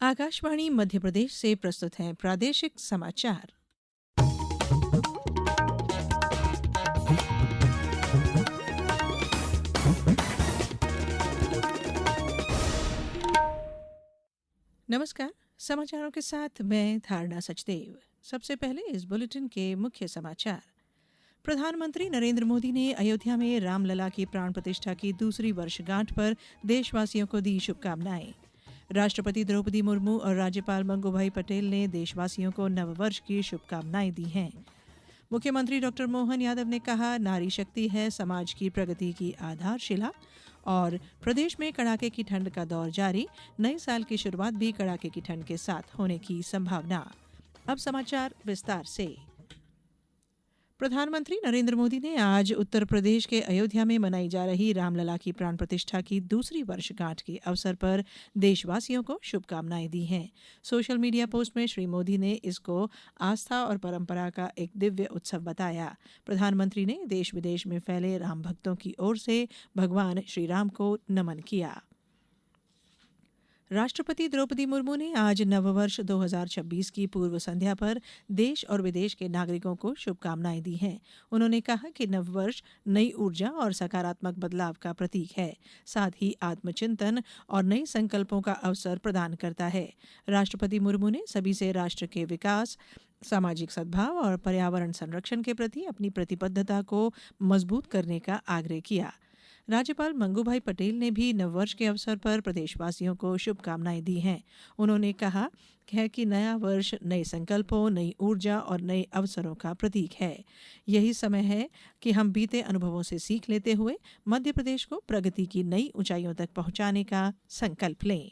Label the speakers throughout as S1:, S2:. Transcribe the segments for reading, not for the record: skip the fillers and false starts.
S1: आकाशवाणी मध्य प्रदेश से प्रस्तुत हैं प्रादेशिक समाचार। नमस्कार। समाचारों के साथ मैं धारणा सचदेव। सबसे पहले इस बुलेटिन के मुख्य समाचार। प्रधानमंत्री नरेंद्र मोदी ने अयोध्या में रामलला की प्राण प्रतिष्ठा की दूसरी वर्षगांठ पर देशवासियों को दी शुभकामनाएं। राष्ट्रपति द्रौपदी मुर्मू और राज्यपाल मंगूभाई पटेल ने देशवासियों को नववर्ष की शुभकामनाएं दी हैं। मुख्यमंत्री डॉक्टर मोहन यादव ने कहा, नारी शक्ति है समाज की प्रगति की आधारशिला। और प्रदेश में कड़ाके की ठंड का दौर जारी, नए साल की शुरुआत भी कड़ाके की ठंड के साथ होने की संभावना। अब समाचार विस्तार से। प्रधानमंत्री नरेंद्र मोदी ने आज उत्तर प्रदेश के अयोध्या में मनाई जा रही रामलला की प्राण प्रतिष्ठा की दूसरी वर्षगांठ के अवसर पर देशवासियों को शुभकामनाएं दी हैं। सोशल मीडिया पोस्ट में श्री मोदी ने इसको आस्था और परंपरा का एक दिव्य उत्सव बताया। प्रधानमंत्री ने देश विदेश में फैले राम भक्तों की ओर से भगवान श्री राम को नमन किया। राष्ट्रपति द्रौपदी मुर्मू ने आज नववर्ष 2026 की पूर्व संध्या पर देश और विदेश के नागरिकों को शुभकामनाएं दी हैं। उन्होंने कहा कि नववर्ष नई ऊर्जा और सकारात्मक बदलाव का प्रतीक है, साथ ही आत्मचिंतन और नए संकल्पों का अवसर प्रदान करता है। राष्ट्रपति मुर्मू ने सभी से राष्ट्र के विकास, सामाजिक सद्भाव और पर्यावरण संरक्षण के प्रति अपनी प्रतिबद्धता को मजबूत करने का आग्रह किया। राज्यपाल मंगूभाई पटेल ने भी नववर्ष के अवसर पर प्रदेशवासियों को शुभकामनाएं दी हैं। उन्होंने कहा है कि नया वर्ष नए संकल्पों, नई ऊर्जा और नए अवसरों का प्रतीक है। यही समय है कि हम बीते अनुभवों से सीख लेते हुए मध्य प्रदेश को प्रगति की नई ऊंचाइयों तक पहुंचाने का संकल्प लें।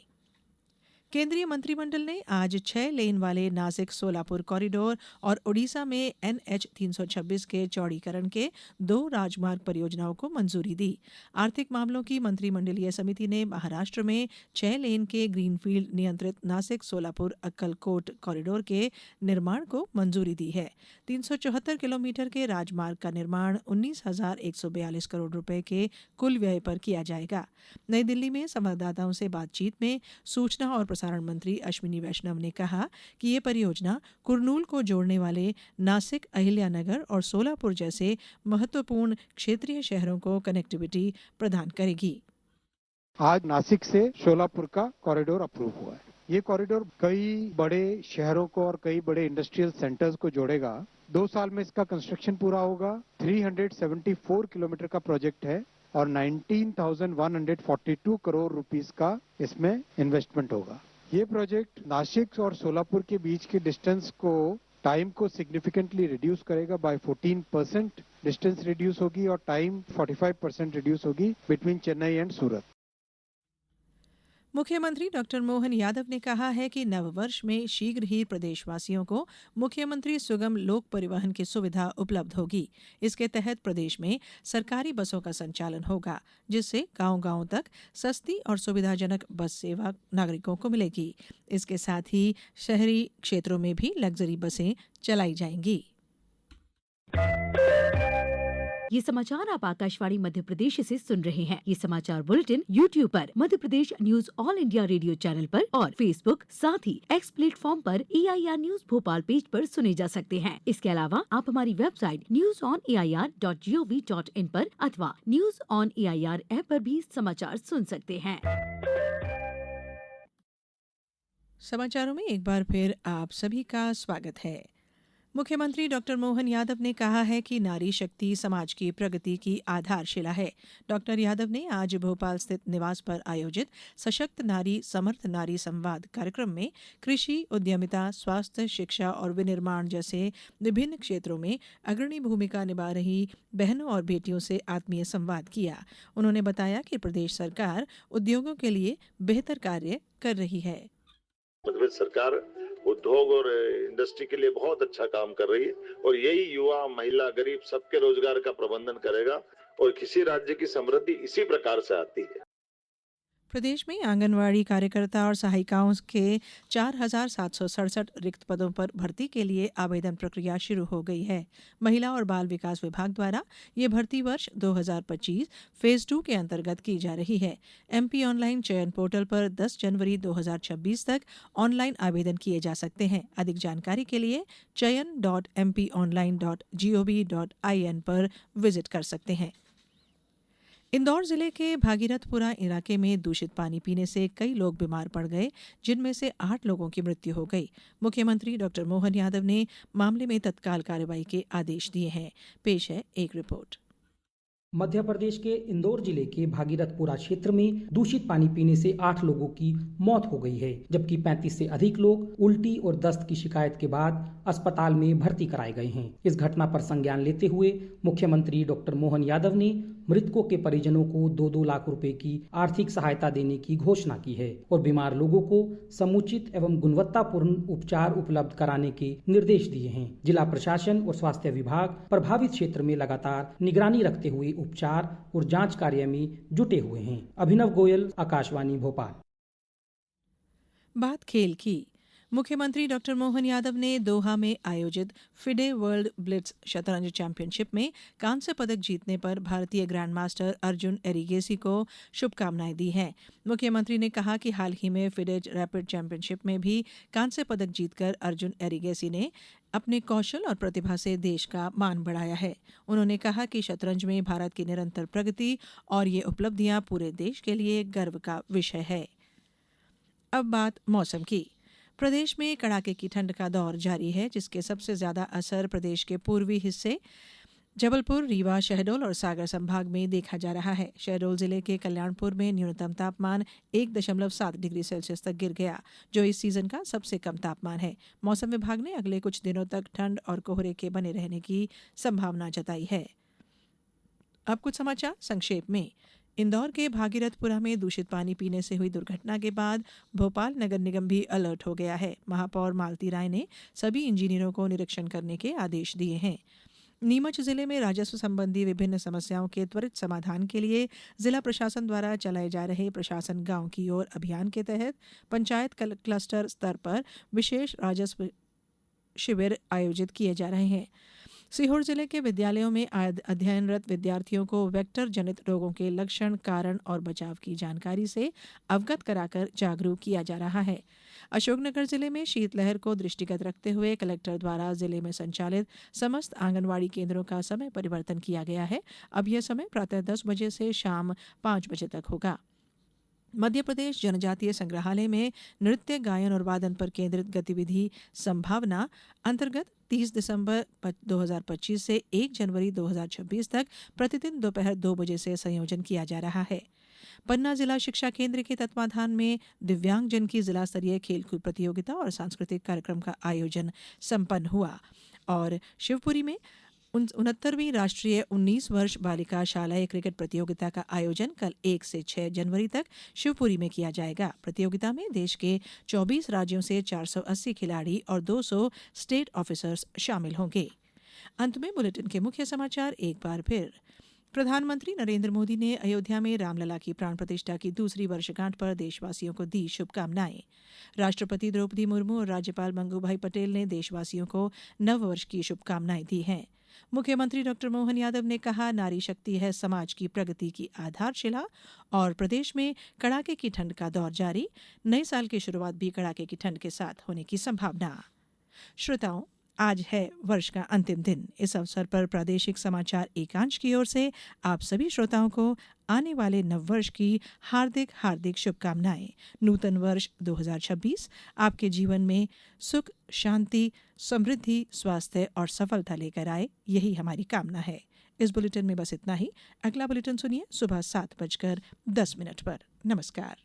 S1: केंद्रीय मंत्रिमंडल ने आज 6 लेन वाले नासिक सोलापुर कॉरिडोर और ओडिशा में NH 326 के चौड़ीकरण के 2 राजमार्ग परियोजनाओं को मंजूरी दी। आर्थिक मामलों की मंत्रिमंडलीय समिति ने महाराष्ट्र में 6 लेन के ग्रीनफील्ड नियंत्रित नासिक सोलापुर अक्कलकोट कॉरिडोर के निर्माण को मंजूरी दी है। 374 किलोमीटर के राजमार्ग का निर्माण 19,142 करोड़ रुपए के कुल व्यय पर किया जाएगा। नई दिल्ली में संवाददाताओं से बातचीत में सूचना और प्रसारण मंत्री अश्विनी वैष्णव ने कहा कि ये परियोजना कुरनूल को जोड़ने वाले नासिक, अहिल्यानगर और सोलापुर जैसे महत्वपूर्ण क्षेत्रीय शहरों को कनेक्टिविटी प्रदान करेगी।
S2: आज नासिक से सोलापुर का कॉरिडोर अप्रूव हुआ है। ये कॉरिडोर कई बड़े शहरों को और कई बड़े इंडस्ट्रियल सेंटर्स को जोड़ेगा। 2 साल में इसका कंस्ट्रक्शन पूरा होगा। 374 किलोमीटर का प्रोजेक्ट है और 19,142 करोड़ रुपीस का इसमें इन्वेस्टमेंट होगा। ये प्रोजेक्ट नासिक और सोलापुर के बीच के डिस्टेंस को, टाइम को सिग्निफिकेंटली रिड्यूस करेगा। बाय 14% डिस्टेंस रिड्यूस होगी और टाइम 45% रिड्यूस होगी बिटवीन चेन्नई एंड सूरत।
S1: मुख्यमंत्री डॉक्टर मोहन यादव ने कहा है कि नववर्ष में शीघ्र ही प्रदेशवासियों को मुख्यमंत्री सुगम लोक परिवहन की सुविधा उपलब्ध होगी। इसके तहत प्रदेश में सरकारी बसों का संचालन होगा, जिससे गांव-गांव तक सस्ती और सुविधाजनक बस सेवा नागरिकों को मिलेगी। इसके साथ ही शहरी क्षेत्रों में भी लग्जरी बसें चलाई जाएंगी।
S3: ये समाचार आप आकाशवाणी मध्य प्रदेश से सुन रहे हैं। ये समाचार बुलेटिन YouTube पर Madhya Pradesh news All India Radio channel पर और फेसबुक, साथ ही एक्स प्लेटफॉर्म पर AIR न्यूज भोपाल पेज पर सुने जा सकते हैं। इसके अलावा आप हमारी वेबसाइट newsonair.gov.in पर अथवा न्यूज ऑन AIR ऐप पर भी समाचार सुन सकते हैं।
S1: समाचारों में एक बार फिर आप सभी का स्वागत है। मुख्यमंत्री डॉक्टर मोहन यादव ने कहा है कि नारी शक्ति समाज की प्रगति की आधारशिला है। डॉक्टर यादव ने आज भोपाल स्थित निवास पर आयोजित सशक्त नारी समर्थ नारी संवाद कार्यक्रम में कृषि, उद्यमिता, स्वास्थ्य, शिक्षा और विनिर्माण जैसे विभिन्न क्षेत्रों में अग्रणी भूमिका निभा रही बहनों और बेटियों से आत्मीय संवाद किया। उन्होंने बताया कि प्रदेश सरकार उद्योगों के लिए बेहतर कार्य कर रही है।
S4: मध्य प्रदेश सरकार उद्योग और इंडस्ट्री के लिए बहुत अच्छा काम कर रही है और यही युवा, महिला, गरीब सबके रोजगार का प्रबंधन करेगा और किसी राज्य की समृद्धि इसी प्रकार से आती है।
S1: प्रदेश में आंगनवाड़ी कार्यकर्ता और सहायिकाओं के 4,767 रिक्त पदों पर भर्ती के लिए आवेदन प्रक्रिया शुरू हो गई है। महिला और बाल विकास विभाग द्वारा ये भर्ती वर्ष 2025 फेज 2 के अंतर्गत की जा रही है। एमपी ऑनलाइन चयन पोर्टल पर 10 जनवरी 2026 तक ऑनलाइन आवेदन किए जा सकते हैं। अधिक जानकारी के लिए chayan.mponline.gov.in पर विजिट कर सकते हैं। इंदौर जिले के भागीरथपुरा इलाके में दूषित पानी पीने से कई लोग बीमार पड़ गए, जिनमें से 8 लोगों की मृत्यु हो गई। मुख्यमंत्री डॉ. मोहन यादव ने मामले में तत्काल कार्रवाई के आदेश दिए हैं। पेश है एक रिपोर्ट।
S5: मध्य प्रदेश के इंदौर जिले के भागीरथपुरा क्षेत्र में दूषित पानी पीने से 8 लोगों की मौत हो गई है, जबकि 35 से अधिक लोग उल्टी और दस्त की शिकायत के बाद अस्पताल में भर्ती कराए गए हैं। इस घटना पर संज्ञान लेते हुए मुख्यमंत्री डॉक्टर मोहन यादव ने मृतकों के परिजनों को 2-2 लाख रुपए की आर्थिक सहायता देने की घोषणा की है और बीमार लोगों को समुचित एवं गुणवत्तापूर्ण उपचार उपलब्ध कराने के निर्देश दिए हैं। जिला प्रशासन और स्वास्थ्य विभाग प्रभावित क्षेत्र में लगातार निगरानी रखते हुए उपचार और जांच कार्य में जुटे हुए हैं। अभिनव गोयल, आकाशवाणी भोपाल।
S1: बात खेल की। मुख्यमंत्री डॉ. मोहन यादव ने दोहा में आयोजित फिडे वर्ल्ड ब्लिट्ज शतरंज चैंपियनशिप में कांस्य पदक जीतने पर भारतीय ग्रैंडमास्टर अर्जुन एरिगेसी को शुभकामनाएं दी हैं। मुख्यमंत्री ने कहा कि हाल ही में फिडे रैपिड चैंपियनशिप में भी कांस्य पदक जीतकर अर्जुन एरिगेसी ने अपने कौशल और प्रतिभा से देश का मान बढ़ाया है। उन्होंने कहा कि शतरंज में भारत की निरंतर प्रगति और ये उपलब्धियां पूरे देश के लिए गर्व का विषय है। अब बात मौसम की। प्रदेश में कड़ाके की ठंड का दौर जारी है, जिसके सबसे ज्यादा असर प्रदेश के पूर्वी हिस्से जबलपुर, रीवा, शहडोल और सागर संभाग में देखा जा रहा है। शहडोल जिले के कल्याणपुर में न्यूनतम तापमान 1.7 डिग्री सेल्सियस तक गिर गया, जो इस सीजन का सबसे कम तापमान है। मौसम विभाग ने अगले कुछ दिनों तक ठंड और कोहरे के बने रहने की संभावना जताई है। अब कुछ समाचार संक्षेप में। इंदौर के भागीरथपुरा में दूषित पानी पीने से हुई दुर्घटना के बाद भोपाल नगर निगम भी अलर्ट हो गया है। महापौर मालती राय ने सभी इंजीनियरों को निरीक्षण करने के आदेश दिए हैं। नीमच जिले में राजस्व संबंधी विभिन्न समस्याओं के त्वरित समाधान के लिए जिला प्रशासन द्वारा चलाए जा रहे प्रशासन गांव की ओर अभियान के तहत पंचायत क्लस्टर स्तर पर विशेष राजस्व शिविर आयोजित किए जा रहे हैं। सीहोर जिले के विद्यालयों में अध्ययनरत विद्यार्थियों को वेक्टर जनित रोगों के लक्षण, कारण और बचाव की जानकारी से अवगत कराकर जागरूक किया जा रहा है। अशोकनगर जिले में शीतलहर को दृष्टिगत रखते हुए कलेक्टर द्वारा जिले में संचालित समस्त आंगनवाड़ी केंद्रों का समय परिवर्तन किया गया है। अब यह समय प्रातः 10 बजे से शाम 5 बजे तक होगा। मध्य प्रदेश जनजातीय संग्रहालय में नृत्य, गायन और वादन पर केंद्रित गतिविधि संभावना अंतर्गत 30 दिसंबर 2025 से 1 जनवरी 2026 तक प्रतिदिन दोपहर 2 बजे से संयोजन किया जा रहा है। पन्ना जिला शिक्षा केंद्र के तत्वाधान में दिव्यांगजन की जिला स्तरीय खेलकूद प्रतियोगिता और सांस्कृतिक कार्यक्रम का आयोजन संपन्न हुआ और शिवपुरी में 69वीं राष्ट्रीय 19 वर्ष बालिका शालाय क्रिकेट प्रतियोगिता का आयोजन कल 1 से 6 जनवरी तक शिवपुरी में किया जाएगा। प्रतियोगिता में देश के 24 राज्यों से 480 खिलाड़ी और 200 स्टेट ऑफिसर्स शामिल होंगे। अंत में बुलेटिन के मुख्य समाचार एक बार फिर। प्रधानमंत्री नरेंद्र मोदी ने अयोध्या में रामलला की प्राण प्रतिष्ठा की दूसरी वर्षगांठ पर देशवासियों को दी शुभकामनाएं। राष्ट्रपति द्रौपदी मुर्मू और राज्यपाल मंगूभाई पटेल ने देशवासियों को नववर्ष की शुभकामनाएं दी हैं। मुख्यमंत्री डॉ. मोहन यादव ने कहा, नारी शक्ति है समाज की प्रगति की आधारशिला। और प्रदेश में कड़ाके की ठंड का दौर जारी, नए साल की शुरुआत भी कड़ाके की ठंड के साथ होने की संभावना। श्रोताओं, आज है वर्ष का अंतिम दिन। इस अवसर पर प्रादेशिक समाचार एकांश की ओर से आप सभी श्रोताओं को आने वाले नववर्ष की हार्दिक हार्दिक शुभकामनाएं। नूतन वर्ष 2026 आपके जीवन में सुख, शांति, समृद्धि, स्वास्थ्य और सफलता लेकर आए, यही हमारी कामना है। इस बुलेटिन में बस इतना ही। अगला बुलेटिन सुनिए सुबह 7:10 पर। नमस्कार।